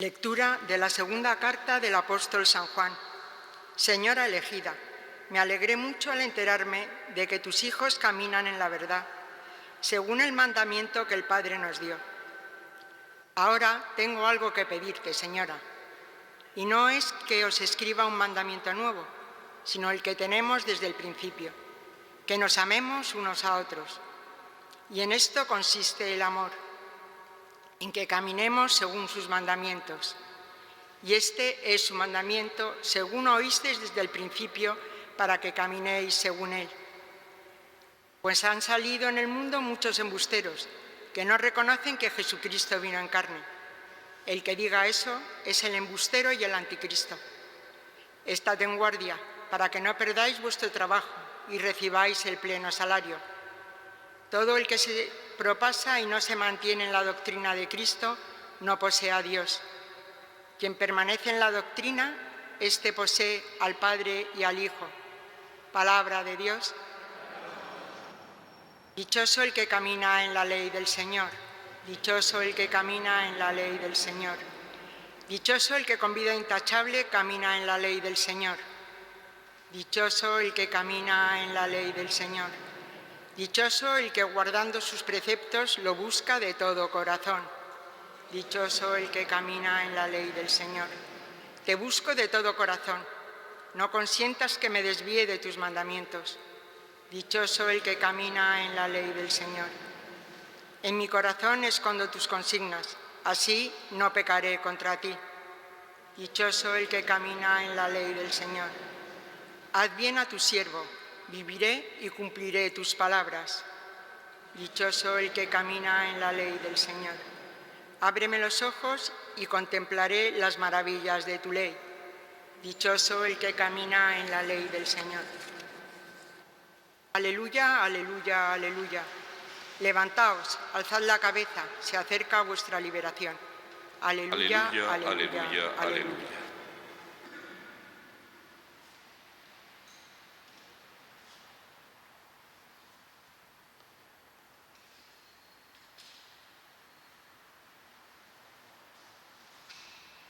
Lectura de la segunda carta del apóstol San Juan. Señora elegida, me alegré mucho al enterarme de que tus hijos caminan en la verdad, según el mandamiento que el Padre nos dio. Ahora tengo algo que pedirte, Señora, y no es que os escriba un mandamiento nuevo, sino el que tenemos desde el principio, que nos amemos unos a otros. Y en esto consiste el amor, en que caminemos según sus mandamientos. Y este es su mandamiento, según oísteis desde el principio, para que caminéis según él. Pues han salido en el mundo muchos embusteros, que no reconocen que Jesucristo vino en carne. El que diga eso es el embustero y el anticristo. Estad en guardia, para que no perdáis vuestro trabajo y recibáis el pleno salario. Todo el que se propasa y no se mantiene en la doctrina de Cristo, no posee a Dios. Quien permanece en la doctrina, éste posee al Padre y al Hijo. Palabra de Dios. Dichoso el que camina en la ley del Señor. Dichoso el que camina en la ley del Señor. Dichoso el que con vida intachable camina en la ley del Señor. Dichoso el que camina en la ley del Señor. Dichoso el que guardando sus preceptos lo busca de todo corazón. Dichoso el que camina en la ley del Señor. Te busco de todo corazón. No consientas que me desvíe de tus mandamientos. Dichoso el que camina en la ley del Señor. En mi corazón escondo tus consignas, así no pecaré contra ti. Dichoso el que camina en la ley del Señor. Haz bien a tu siervo, viviré y cumpliré tus palabras. Dichoso el que camina en la ley del Señor. Ábreme los ojos y contemplaré las maravillas de tu ley. Dichoso el que camina en la ley del Señor. Aleluya, aleluya, aleluya. Levantaos, alzad la cabeza, se acerca vuestra liberación. Aleluya, aleluya, aleluya, aleluya. Aleluya.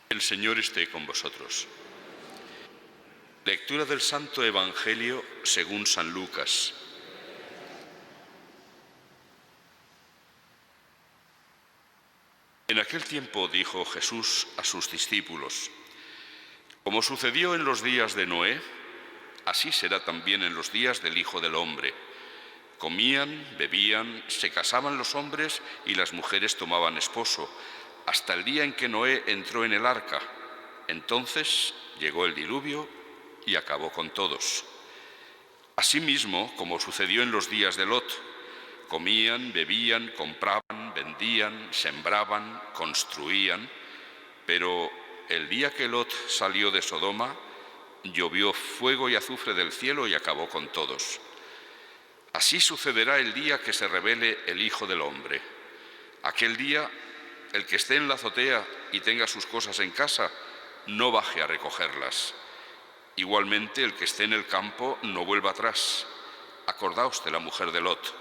El Señor esté con vosotros. Lectura del Santo Evangelio según San Lucas. En aquel tiempo dijo Jesús a sus discípulos: como sucedió en los días de Noé, así será también en los días del Hijo del Hombre. Comían, bebían, se casaban los hombres y las mujeres tomaban esposo, hasta el día en que Noé entró en el arca. Entonces llegó el diluvio y acabó con todos. Asimismo, como sucedió en los días de Lot, comían, bebían, compraban, vendían, sembraban, construían, pero el día que Lot salió de Sodoma, llovió fuego y azufre del cielo y acabó con todos. Así sucederá el día que se revele el Hijo del Hombre. Aquel día, el que esté en la azotea y tenga sus cosas en casa, no baje a recogerlas. Igualmente, el que esté en el campo, no vuelva atrás. Acordaos de la mujer de Lot.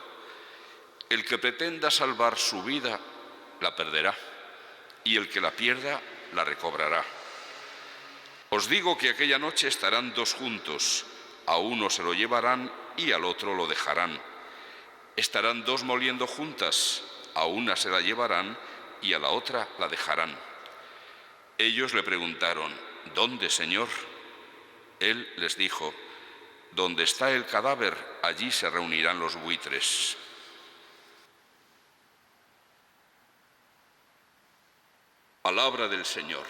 El que pretenda salvar su vida, la perderá, y el que la pierda, la recobrará. Os digo que aquella noche estarán dos juntos, a uno se lo llevarán y al otro lo dejarán. Estarán dos moliendo juntas, a una se la llevarán y a la otra la dejarán. Ellos le preguntaron: ¿dónde, Señor? Él les dijo: donde está el cadáver, allí se reunirán los buitres. Palabra del Señor.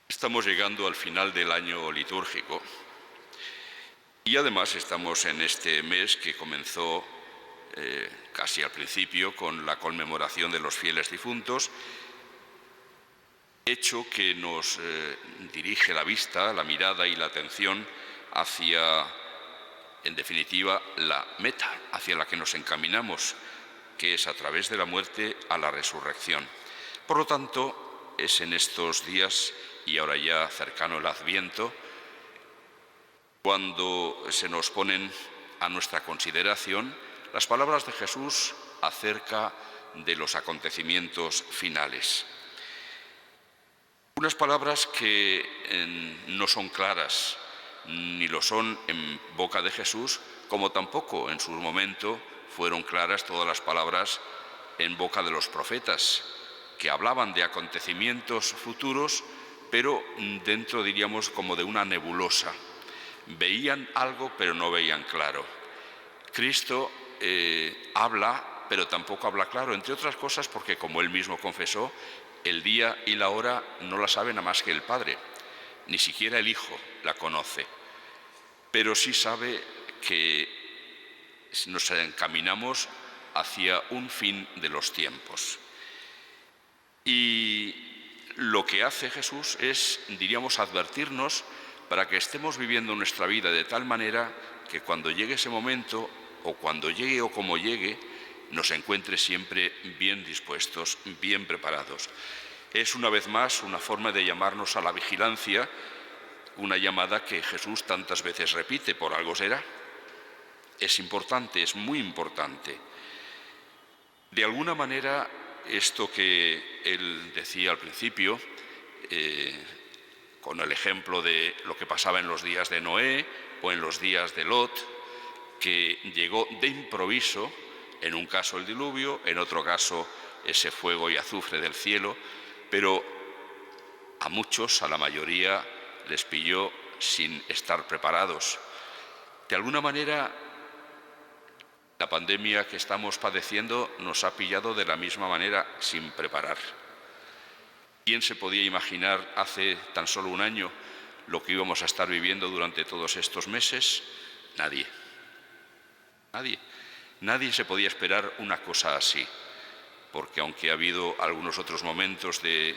Estamos llegando al final del año litúrgico y además estamos en este mes que comenzó casi al principio con la conmemoración de los fieles difuntos, hecho que nos dirige la vista, la mirada y la atención hacia, en definitiva, la meta hacia la que nos encaminamos, que es a través de la muerte a la resurrección. Por lo tanto, es en estos días, y ahora ya cercano el Adviento, cuando se nos ponen a nuestra consideración las palabras de Jesús acerca de los acontecimientos finales. Unas palabras que no son claras, ni lo son en boca de Jesús, como tampoco en su momento fueron claras todas las palabras en boca de los profetas, que hablaban de acontecimientos futuros, pero dentro, diríamos, como de una nebulosa. Veían algo, pero no veían claro. Cristo habla, pero tampoco habla claro, entre otras cosas porque, como él mismo confesó, el día y la hora no la sabe nada más que el Padre, ni siquiera el Hijo la conoce, pero sí sabe que nos encaminamos hacia un fin de los tiempos. Y lo que hace Jesús es, diríamos, advertirnos para que estemos viviendo nuestra vida de tal manera que cuando llegue ese momento, o cuando llegue o como llegue, nos encuentre siempre bien dispuestos, bien preparados. Es una vez más una forma de llamarnos a la vigilancia, una llamada que Jesús tantas veces repite, por algo será. Es importante, es muy importante. De alguna manera, esto que él decía al principio, con el ejemplo de lo que pasaba en los días de Noé o en los días de Lot, que llegó de improviso, en un caso el diluvio, en otro caso ese fuego y azufre del cielo, pero a muchos, a la mayoría, les pilló sin estar preparados. De alguna manera, la pandemia que estamos padeciendo nos ha pillado de la misma manera, sin preparar. ¿Quién se podía imaginar hace tan solo un año lo que íbamos a estar viviendo durante todos estos meses? Nadie. Nadie se podía esperar una cosa así, porque aunque ha habido algunos otros momentos de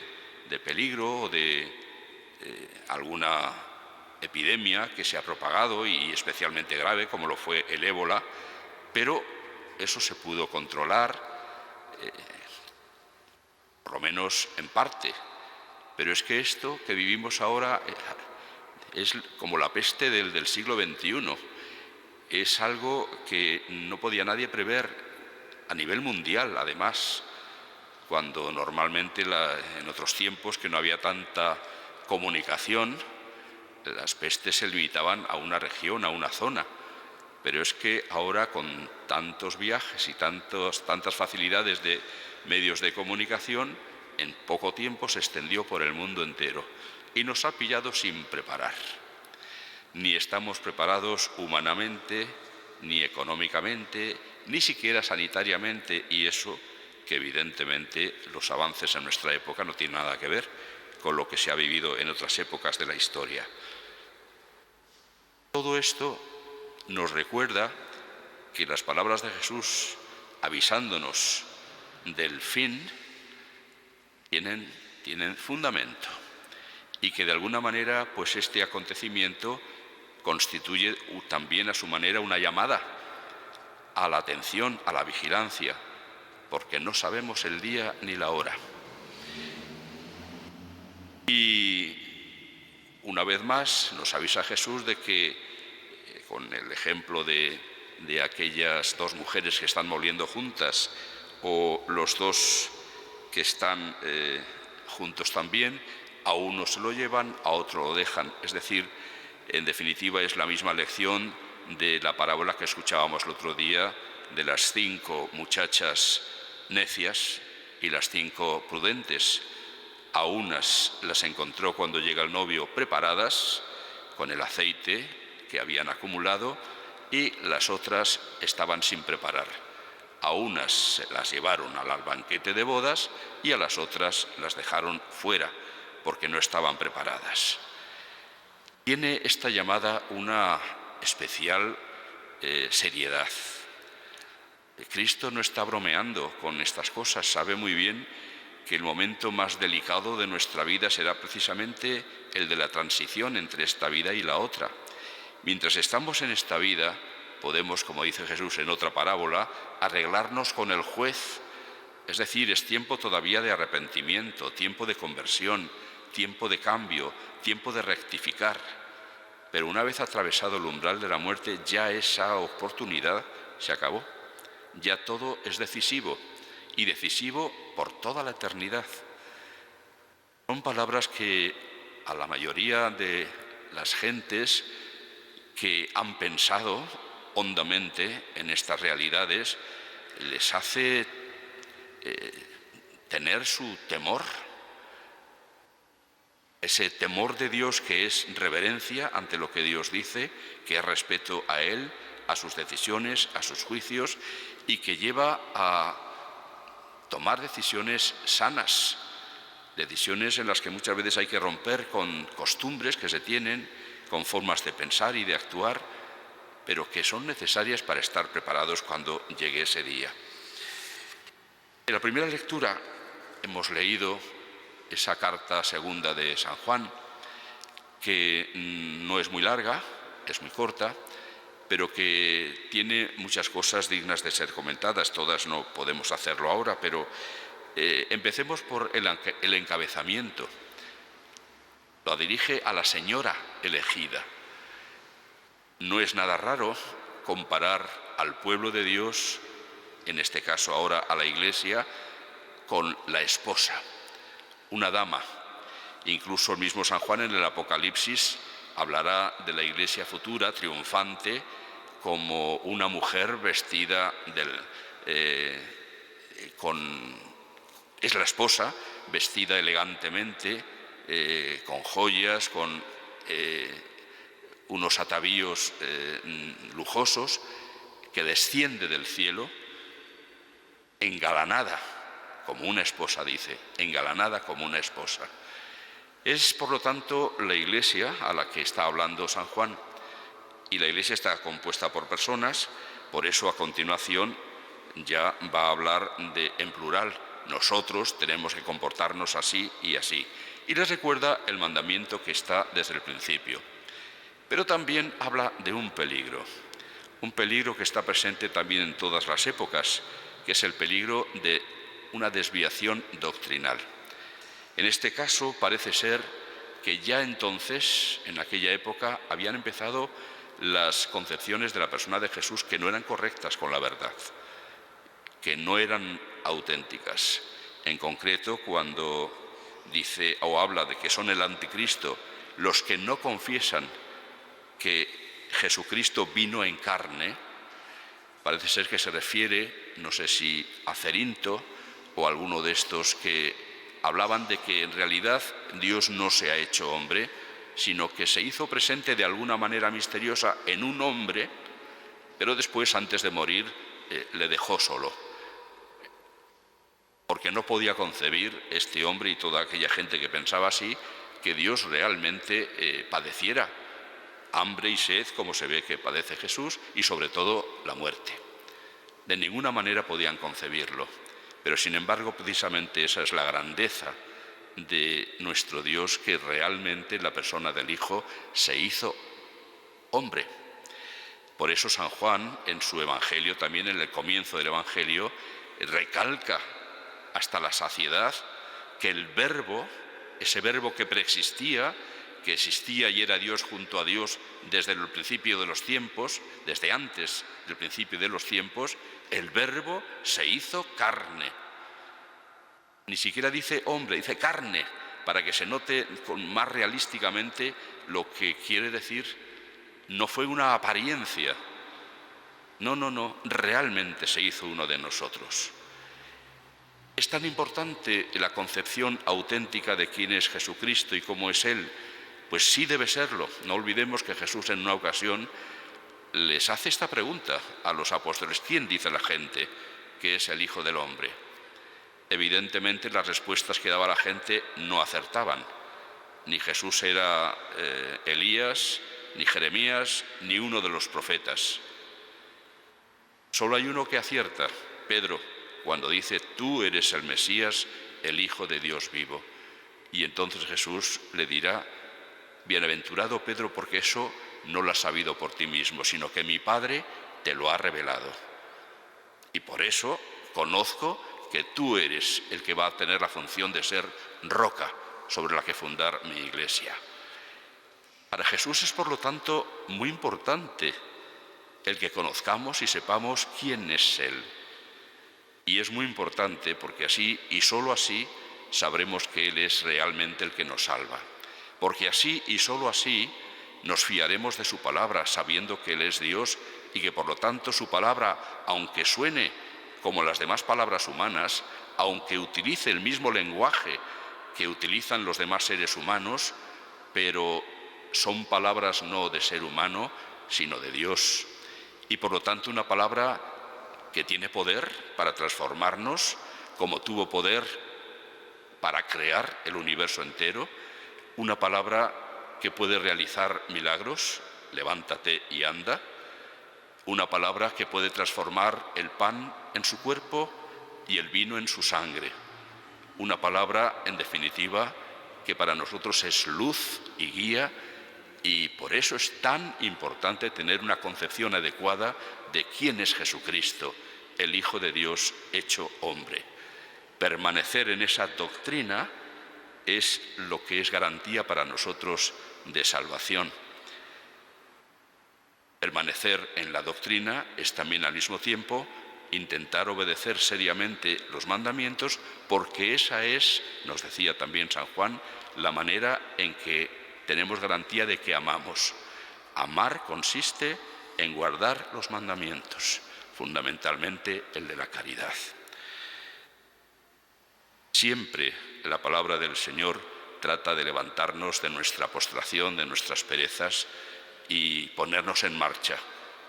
peligro o de alguna epidemia que se ha propagado y especialmente grave, como lo fue el ébola, pero eso se pudo controlar, por lo menos en parte. Pero es que esto que vivimos ahora es como la peste del siglo XXI. Es algo que no podía nadie prever a nivel mundial, además, cuando normalmente en otros tiempos que no había tanta comunicación, las pestes se limitaban a una región, a una zona. Pero es que ahora, con tantos viajes y tantas facilidades de medios de comunicación, en poco tiempo se extendió por el mundo entero y nos ha pillado sin preparar. Ni estamos preparados humanamente, ni económicamente, ni siquiera sanitariamente, y eso que evidentemente los avances en nuestra época no tienen nada que ver con lo que se ha vivido en otras épocas de la historia. Todo esto nos recuerda que las palabras de Jesús avisándonos del fin tienen fundamento, y que de alguna manera pues este acontecimiento constituye también a su manera una llamada a la atención, a la vigilancia, porque no sabemos el día ni la hora. Y una vez más nos avisa Jesús de que, con el ejemplo de aquellas dos mujeres que están moliendo juntas, o los dos que están juntos también, a uno se lo llevan, a otro lo dejan. Es decir, en definitiva es la misma lección de la parábola que escuchábamos el otro día de las 5 muchachas necias y las 5 prudentes. A unas las encontró cuando llega el novio preparadas con el aceite que habían acumulado, y las otras estaban sin preparar. A unas se las llevaron al banquete de bodas y a las otras las dejaron fuera porque no estaban preparadas. Tiene esta llamada una especial seriedad. Cristo no está bromeando con estas cosas, sabe muy bien que el momento más delicado de nuestra vida será precisamente el de la transición entre esta vida y la otra. Mientras estamos en esta vida, podemos, como dice Jesús en otra parábola, arreglarnos con el juez. Es decir, es tiempo todavía de arrepentimiento, tiempo de conversión, tiempo de cambio, tiempo de rectificar. pero una vez atravesado el umbral de la muerte, ya esa oportunidad se acabó. Ya todo es decisivo, y decisivo por toda la eternidad. Son palabras que a la mayoría de las gentes que han pensado hondamente en estas realidades les hace tener su temor, ese temor de Dios que es reverencia ante lo que Dios dice, que es respeto a Él, a sus decisiones, a sus juicios, y que lleva a tomar decisiones sanas, decisiones en las que muchas veces hay que romper con costumbres que se tienen, con formas de pensar y de actuar, pero que son necesarias para estar preparados cuando llegue ese día. En la primera lectura hemos leído esa carta segunda de San Juan, que no es muy larga, es muy corta, pero que tiene muchas cosas dignas de ser comentadas. Todas no podemos hacerlo ahora, pero empecemos por el encabezamiento. Lo dirige a la señora elegida. No es nada raro comparar al pueblo de Dios, en este caso ahora a la Iglesia, con la esposa, una dama. Incluso el mismo San Juan en el Apocalipsis hablará de la Iglesia futura, triunfante, como una mujer vestida es la esposa, vestida elegantemente, con joyas, con unos atavíos lujosos, que desciende del cielo, engalanada como una esposa, dice, engalanada como una esposa. Es, por lo tanto, la Iglesia a la que está hablando San Juan, y la Iglesia está compuesta por personas, por eso a continuación ya va a hablar en plural. Nosotros tenemos que comportarnos así y así. Y les recuerda el mandamiento que está desde el principio. Pero también habla de un peligro que está presente también en todas las épocas, que es el peligro de una desviación doctrinal. En este caso parece ser que ya entonces, en aquella época, habían empezado las concepciones de la persona de Jesús que no eran correctas con la verdad, que no eran auténticas. En concreto, cuando dice o habla de que son el anticristo los que no confiesan que Jesucristo vino en carne, parece ser que se refiere, no sé si a Cerinto o a alguno de estos que hablaban de que en realidad Dios no se ha hecho hombre, sino que se hizo presente de alguna manera misteriosa en un hombre, pero después, antes de morir, le dejó solo, porque no podía concebir este hombre y toda aquella gente que pensaba así, que Dios realmente padeciera hambre y sed, como se ve que padece Jesús, y sobre todo la muerte. De ninguna manera podían concebirlo, pero sin embargo precisamente esa es la grandeza de nuestro Dios, que realmente en la persona del Hijo se hizo hombre. Por eso San Juan en su Evangelio, también en el comienzo del Evangelio, recalca hasta la saciedad que el Verbo, ese Verbo que preexistía, que existía y era Dios junto a Dios desde el principio de los tiempos, desde antes del principio de los tiempos, el Verbo se hizo carne. Ni siquiera dice hombre, dice carne, para que se note más realísticamente lo que quiere decir. No fue una apariencia. No, realmente se hizo uno de nosotros. Es tan importante la concepción auténtica de quién es Jesucristo y cómo es Él. Pues sí debe serlo. No olvidemos que Jesús en una ocasión les hace esta pregunta a los apóstoles: ¿quién dice la gente que es el Hijo del Hombre? Evidentemente las respuestas que daba la gente no acertaban. Ni Jesús era Elías, ni Jeremías, ni uno de los profetas. Solo hay uno que acierta, Pedro, cuando dice: tú eres el Mesías, el Hijo de Dios vivo. Y entonces Jesús le dirá: bienaventurado Pedro, porque eso no lo has sabido por ti mismo, sino que mi Padre te lo ha revelado. Y por eso conozco que tú eres el que va a tener la función de ser roca sobre la que fundar mi Iglesia. Para Jesús es, por lo tanto, muy importante el que conozcamos y sepamos quién es Él. Y es muy importante porque así, y sólo así, sabremos que Él es realmente el que nos salva. Porque así y sólo así nos fiaremos de su palabra, sabiendo que Él es Dios y que por lo tanto su palabra, aunque suene como las demás palabras humanas, aunque utilice el mismo lenguaje que utilizan los demás seres humanos, pero son palabras no de ser humano, sino de Dios. Y por lo tanto una palabra que tiene poder para transformarnos, como tuvo poder para crear el universo entero, una palabra que puede realizar milagros, levántate y anda, una palabra que puede transformar el pan en su cuerpo y el vino en su sangre, una palabra, en definitiva, que para nosotros es luz y guía, y por eso es tan importante tener una concepción adecuada de quién es Jesucristo, el Hijo de Dios hecho hombre. Permanecer en esa doctrina es lo que es garantía para nosotros de salvación. Permanecer en la doctrina es también al mismo tiempo intentar obedecer seriamente los mandamientos, porque esa es, nos decía también San Juan, la manera en que tenemos garantía de que amamos. Amar consiste en guardar los mandamientos, fundamentalmente el de la caridad. Siempre la palabra del Señor trata de levantarnos de nuestra postración, de nuestras perezas y ponernos en marcha,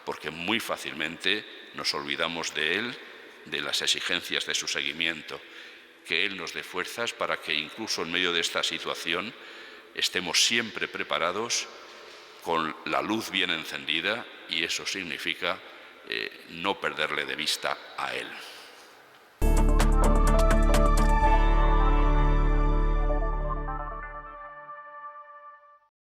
porque muy fácilmente nos olvidamos de Él, de las exigencias de su seguimiento. Que Él nos dé fuerzas para que incluso en medio de esta situación estemos siempre preparados, con la luz bien encendida, y eso significa no perderle de vista a Él.